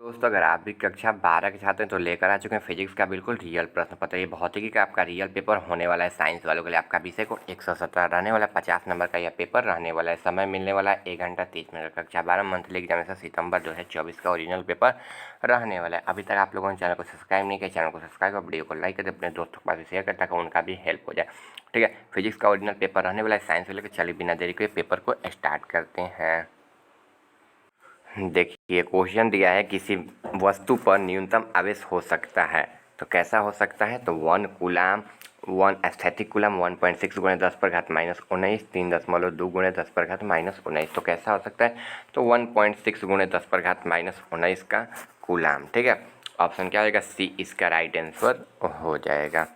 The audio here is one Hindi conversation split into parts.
दोस्तों अगर आप भी कक्षा 12 के छात्र हैं तो लेकर आ चुके हैं फिजिक्स का बिल्कुल रियल प्रश्न पत्र। ये भौतिकी का आपका रियल पेपर होने वाला है। साइंस वालों के लिए आपका विषय को 117 रहने वाला है। 50 नंबर का यह पेपर रहने वाला है। समय मिलने वाला है 1 घंटा 30 मिनट। कक्षा 12 मंथली एग्जामिनेशन सितंबर 2024 का ओरिजिनल पेपर रहने वाला है। अभी तक आप लोगों ने चैनल को सब्सक्राइब नहीं किया, चैनल को सब्सक्राइब कर वीडियो को लाइक कर अपने दोस्तों के पास शेयर कर ताकि उनका भी हेल्प हो जाए। ठीक है, फिजिक्स का ओरिजिनल पेपर रहने वाला है साइंस वाले के। चलिए बिना देरी के पेपर को स्टार्ट करते हैं। देखिए क्वेश्चन दिया है किसी वस्तु पर न्यूनतम आवेश हो सकता है तो कैसा हो सकता है। तो 1 कूलाम, 1 स्थैतिक कूलाम 1.6 गुणे 10 पर घात -19, 3.2 गुणे 10 पर घात -19। तो कैसा हो सकता है। तो 1.6 गुणे 10 पर घात -19 का कूलाम। ठीक है, ऑप्शन क्या होगा, सी इसका राइट आंसर हो जाएगा।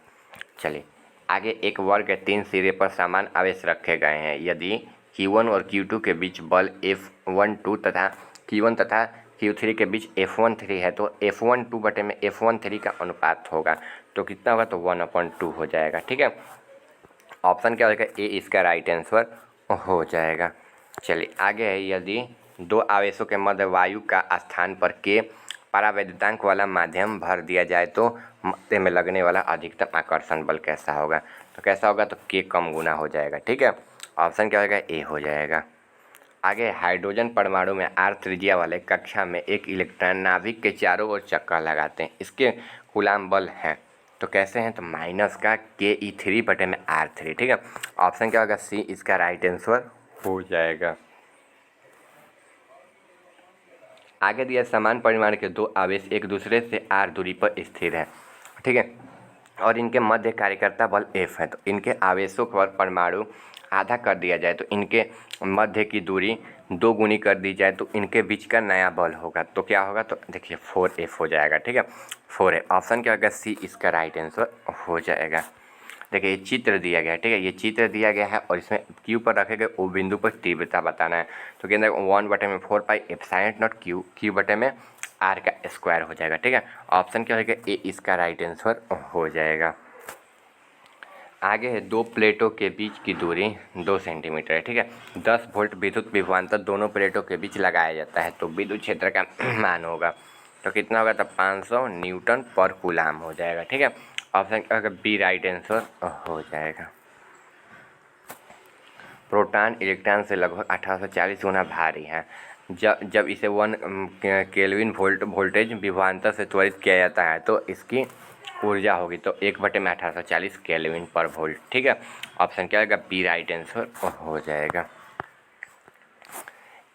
चलिए आगे, एक वर्ग के 3 सिरे पर समान आवेश रखे गए हैं। यदि Q1 और Q2 के बीच बल F12 तथा Q1 तथा Q3 के बीच F13 है तो F12 बटे में F13 का अनुपात होगा। तो कितना होगा, तो 1/2 हो जाएगा। ठीक है, ऑप्शन क्या होगा, ए इसका राइट आंसर हो जाएगा। चलिए आगे है, यदि दो आवेशों के मध्य वायु का स्थान पर के परावैद्युतांक वाला माध्यम भर दिया जाए तो मध्य में लगने वाला अधिकतम आकर्षण बल कैसा होगा। तो कैसा होगा, तो के कम गुना हो जाएगा। ठीक है, ऑप्शन क्या होगा, ए हो जाएगा। आगे, हाइड्रोजन परमाणु में r त्रिज्या वाले कक्षा में एक इलेक्ट्रॉन नाभिक के चारों ओर चक्कर लगाते हैं। इसके कूलाम बल है तो कैसे हैं, तो माइनस का ke3 बटे में r3। ठीक है, ऑप्शन क्या होगा, सी इसका राइट आंसर हो जाएगा। आगे दिया, समान परिमाण के दो आवेश एक दूसरे से r दूरी पर स्थिर है। ठीक है, और इनके मध्य कार्यकर्ता बल F है। तो इनके आवेशों पर परमाणु आधा कर दिया जाए तो इनके मध्य की दूरी 2 गुनी कर दी जाए तो इनके बीच का नया बल होगा। तो क्या होगा, तो देखिए 4F हो जाएगा। ठीक है, 4F, ऑप्शन क्या होगा, सी इसका राइट आंसर हो जाएगा। देखिए ये चित्र दिया गया है। ठीक है, ये चित्र दिया गया है और इसमें क्यू पर रखे गए ओ बिंदु पर तीव्रता बताना है। तो कहते हैं 1/4πε0 क्यू, क्यू बटे में आर का स्क्वायर हो जाएगा। ठीक है, ऑप्शन क्या होगा, ए इसका राइट आंसर हो जाएगा। आगे है, दो प्लेटों के बीच की दूरी 2 सेंटीमीटर है। ठीक है, 10 वोल्ट विद्युत विभवांतर दोनों प्लेटों के बीच लगाया जाता है तो विद्युत क्षेत्र का मान होगा। तो कितना होगा, तो 500 न्यूटन पर कूलाम हो जाएगा। ठीक है, ऑप्शन क्या होगा, बी राइट आंसर हो जाएगा। प्रोटॉन इलेक्ट्रॉन से लगभग 1840 गुना भारी है। जब इसे 1 केल्विन वोल्टेज विभवांतर से त्वरित किया जाता है तो इसकी ऊर्जा होगी तो 1/1840 केल्विन पर वोल्ट। ठीक है, ऑप्शन क्या होगा, बी राइट आंसर हो जाएगा।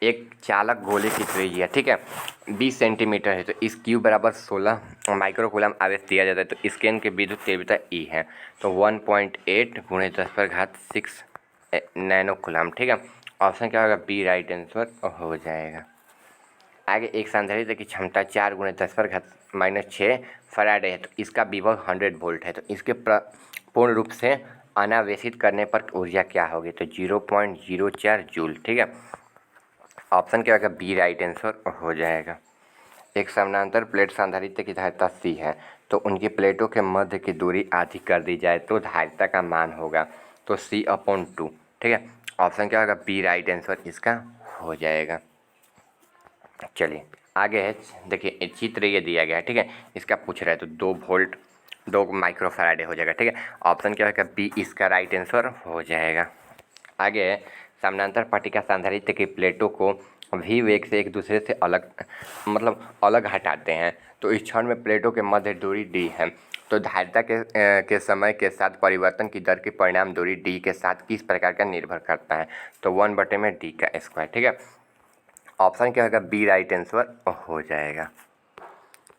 एक चालक गोले की त्रिज्या, ठीक है, 20 सेंटीमीटर है तो इस क्यू बराबर 16 माइक्रोकूलम आवेश दिया जाता है तो इसके की विद्युत तीव्रता ई है। तो 1.8 गुणे 10 पर घात 6 नैनो कूलम। ठीक है, ऑप्शन क्या होगा, बी राइट आंसर हो जाएगा। आगे, एक संधारित्र की क्षमता 4 गुणे 10 पर घात -6 फराडे है तो इसका विभव 100 वोल्ट है तो इसके पूर्ण रूप से अनावेशित करने पर ऊर्जा क्या होगी, तो 0.04 जूल। ठीक है, ऑप्शन क्या होगा, बी राइट आंसर हो जाएगा। एक समानांतर प्लेट संधारित्र की धारिता सी है तो उनकी प्लेटों के मध्य की दूरी आधी कर दी जाए तो धारिता का मान होगा तो C/2। ठीक है, ऑप्शन क्या होगा, बी राइट आंसर इसका हो जाएगा। चलिए आगे है, देखिए चित्र ये दिया गया है। ठीक है, इसका पूछ रहा है तो 2 वोल्ट 2 माइक्रोफैराडे हो जाएगा। ठीक है, ऑप्शन क्या होगा, बी इसका राइट आंसर हो जाएगा। आगे है, समानांतर पट्टिका संधारित्र की प्लेटों को भी वेग से एक दूसरे से अलग हटाते हैं तो इस क्षण में प्लेटों के मध्य दूरी डी है तो धारिता के समय के साथ परिवर्तन की दर के परिणाम दूरी डी के साथ किस प्रकार का निर्भर करता है, तो 1/d का स्क्वायर। ठीक है, ऑप्शन क्या होगा, बी राइट आंसर हो जाएगा।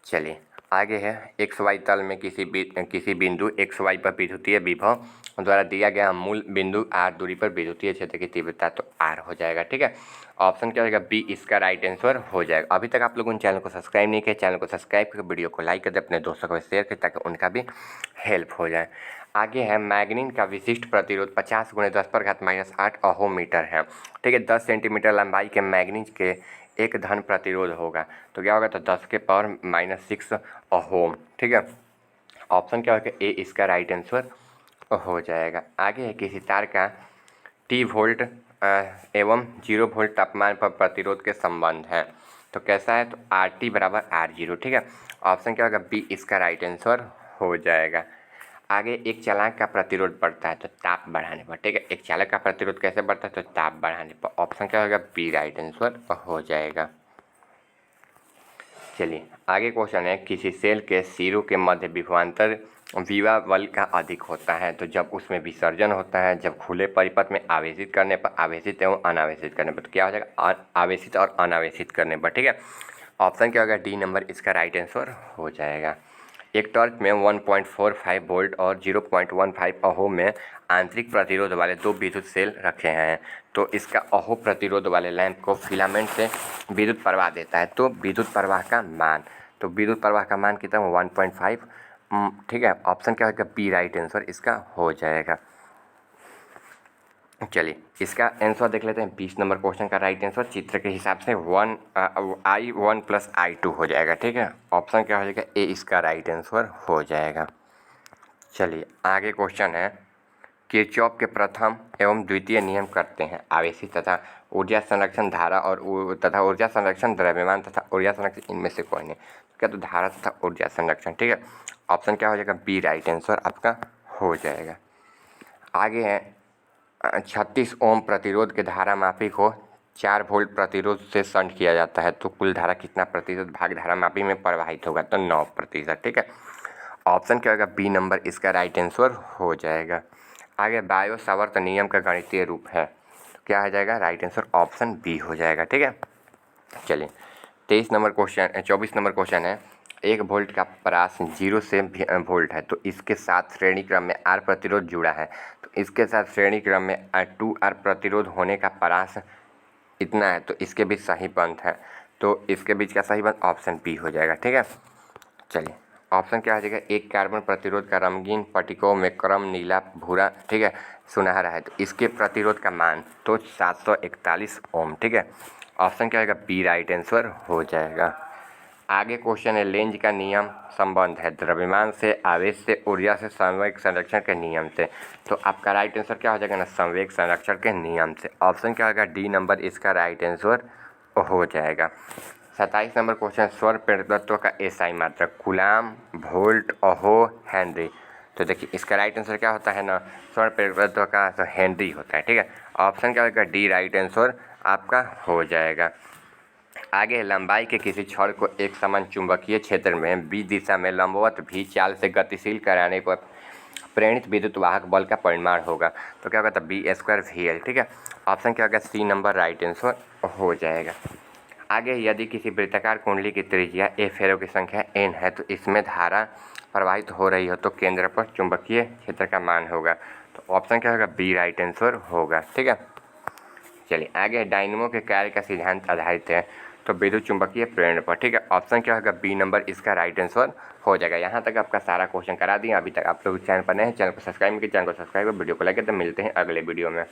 चलिए आगे है, एक्स वाई तल में किसी बिंदु एक्स वाई पर विद्युतीय विभव द्वारा दिया गया मूल बिंदु आर दूरी पर विद्युतीय क्षेत्र की तीव्रता तो आर हो जाएगा। ठीक है, ऑप्शन क्या होगा, बी इसका राइट आंसर हो जाएगा। अभी तक आप लोगों ने चैनल को सब्सक्राइब नहीं किया, चैनल को सब्सक्राइब करके वीडियो को लाइक कर दे, अपने दोस्तों को शेयर करें ताकि उनका भी हेल्प हो जाए। आगे है, मैग्नीन का विशिष्ट प्रतिरोध 50 गुणे 10 पर घात -8 ओहम मीटर है। ठीक है, 10 सेंटीमीटर लंबाई के मैग्नीन के एक धन प्रतिरोध होगा तो क्या होगा, तो 10 के पावर -6 ओहम। ठीक है, ऑप्शन क्या होगा, ए इसका राइट आंसर हो जाएगा। आगे है, किसी तार का T वोल्ट एवं 0 वोल्ट तापमान पर प्रतिरोध के संबंध है। तो कैसा है, तो आर टी बराबर आर जीरो, ठीक है। ऑप्शन क्या होगा, बी इसका राइट आंसर हो जाएगा। आगे एक चालक का प्रतिरोध बढ़ता है तो ताप बढ़ाने पर, ठीक है। एक चालक का प्रतिरोध कैसे बढ़ता है, तो ताप बढ़ाने पर। ऑप्शन क्या होगा, बी राइट आंसर हो जाएगा। चलिए आगे क्वेश्चन है, किसी सेल के सिरों के मध्य विभवांतर विभव बल का अधिक होता है तो जब उसमें विसर्जन होता है, जब खुले परिपथ में आवेशित करने पर, आवेशित एवं अनावेशित करने पर। तो क्या हो जाएगा, आवेशित और अनावेशित करने पर, ठीक है। ऑप्शन क्या होगा, डी नंबर इसका राइट आंसर हो जाएगा। एक टॉर्च में 1.45 वोल्ट और 0.15 ओहम में आंतरिक प्रतिरोध वाले दो विद्युत सेल रखे हैं, तो इसका ओहम प्रतिरोध वाले लैंप को फिलामेंट से विद्युत प्रवाह देता है। तो विद्युत प्रवाह का मान, तो विद्युत प्रवाह का मान कितना, 1.5, ठीक है। ऑप्शन क्या होगा, बी राइट आंसर इसका हो जाएगा। चलिए इसका आंसर देख लेते हैं। 20 नंबर क्वेश्चन का राइट आंसर चित्र के हिसाब से I1 + I2 हो जाएगा, ठीक है। ऑप्शन क्या हो जाएगा, ए इसका राइट आंसर हो जाएगा। चलिए आगे क्वेश्चन है, किरचॉफ के प्रथम एवं द्वितीय नियम करते हैं आवेशित तथा ऊर्जा संरक्षण धारा और तथा ऊर्जा संरक्षण द्रव्यमान तथा ऊर्जा संरक्षण इनमें से कोई नहीं। क्या, तो धारा तथा ऊर्जा संरक्षण, ठीक है। ऑप्शन क्या हो जाएगा, बी राइट आंसर आपका हो जाएगा। आगे है 36 ओम प्रतिरोध के धारा मापी को 4 वोल्ट प्रतिरोध से शंट किया जाता है तो कुल धारा कितना प्रतिशत भाग धारा मापी में प्रवाहित होगा, तो 9%, ठीक है। ऑप्शन क्या होगा, बी नंबर इसका राइट आंसर हो जाएगा। आगे बायो सावर्त नियम का गणितीय रूप है, तो क्या हो जाएगा, राइट आंसर ऑप्शन बी हो जाएगा, ठीक है। चलिए 24 नंबर क्वेश्चन है, 1 वोल्ट का परास 0 से वोल्ट है तो इसके साथ श्रेणी क्रम में आर प्रतिरोध जुड़ा है, तो इसके साथ श्रेणी क्रम में 2R प्रतिरोध होने का परास इतना है, तो इसके बीच सही बंध है, तो इसके बीच का सही बंध ऑप्शन बी हो जाएगा, ठीक है। चलिए ऑप्शन क्या हो जाएगा, एक कार्बन प्रतिरोध का रंगीन पट्टिकों में क्रम नीला भूरा, ठीक है, सुनहरा है, तो इसके प्रतिरोध का मान तो 741 ओम, ठीक है। ऑप्शन क्या होगा, बी राइट आंसर हो जाएगा। आगे क्वेश्चन है, लेंज का नियम संबंध है द्रव्यमान से, आवेश से, ऊर्जा से, संवेग संरक्षण के नियम से, तो आपका राइट आंसर क्या हो जाएगा ना, संवेग संरक्षण के नियम से। ऑप्शन क्या होगा, डी नंबर इसका राइट आंसर हो जाएगा। 27 नंबर क्वेश्चन, स्वर प्रेरकत्व का एसआई मात्रक कूलाम, वोल्ट, ओहो, हेनरी। तो देखिए इसका राइट आंसर क्या होता है ना, स्वर प्रेरकत्व का तो हेनरी होता है, ठीक है। ऑप्शन क्या होगा, डी राइट आंसर आपका हो जाएगा। आगे लंबाई के किसी छड़ को एक समान चुंबकीय क्षेत्र में बी दिशा में लंबवत भी चाल से गतिशील कराने पर प्रेरित विद्युत वाहक बल का परिमाण होगा, तो क्या होगा, B²VL, ठीक है। ऑप्शन क्या होगा, सी नंबर राइट आंसर हो जाएगा। आगे यदि किसी वृत्ताकार कुंडली की त्रिज्या ए फेरों की संख्या n है तो इसमें धारा प्रवाहित हो रही हो तो केंद्र पर चुंबकीय क्षेत्र का मान होगा, तो ऑप्शन क्या होगा, बी राइट आंसर होगा, ठीक है। चलिए आगे डायनेमो के कार्य का सिद्धांत आधारित है तो विद्युत चुंबकीय प्रेरण पर, ठीक है। ऑप्शन क्या होगा, बी नंबर इसका राइट आंसर हो जाएगा। यहाँ तक आपका सारा क्वेश्चन करा दिए। अभी तक आप लोग चैनल पर नए हैं, चैनल को सब्सक्राइब कीजिए, चैनल को सब्सक्राइब कर वीडियो को लाइक करते, मिलते हैं अगले वीडियो में।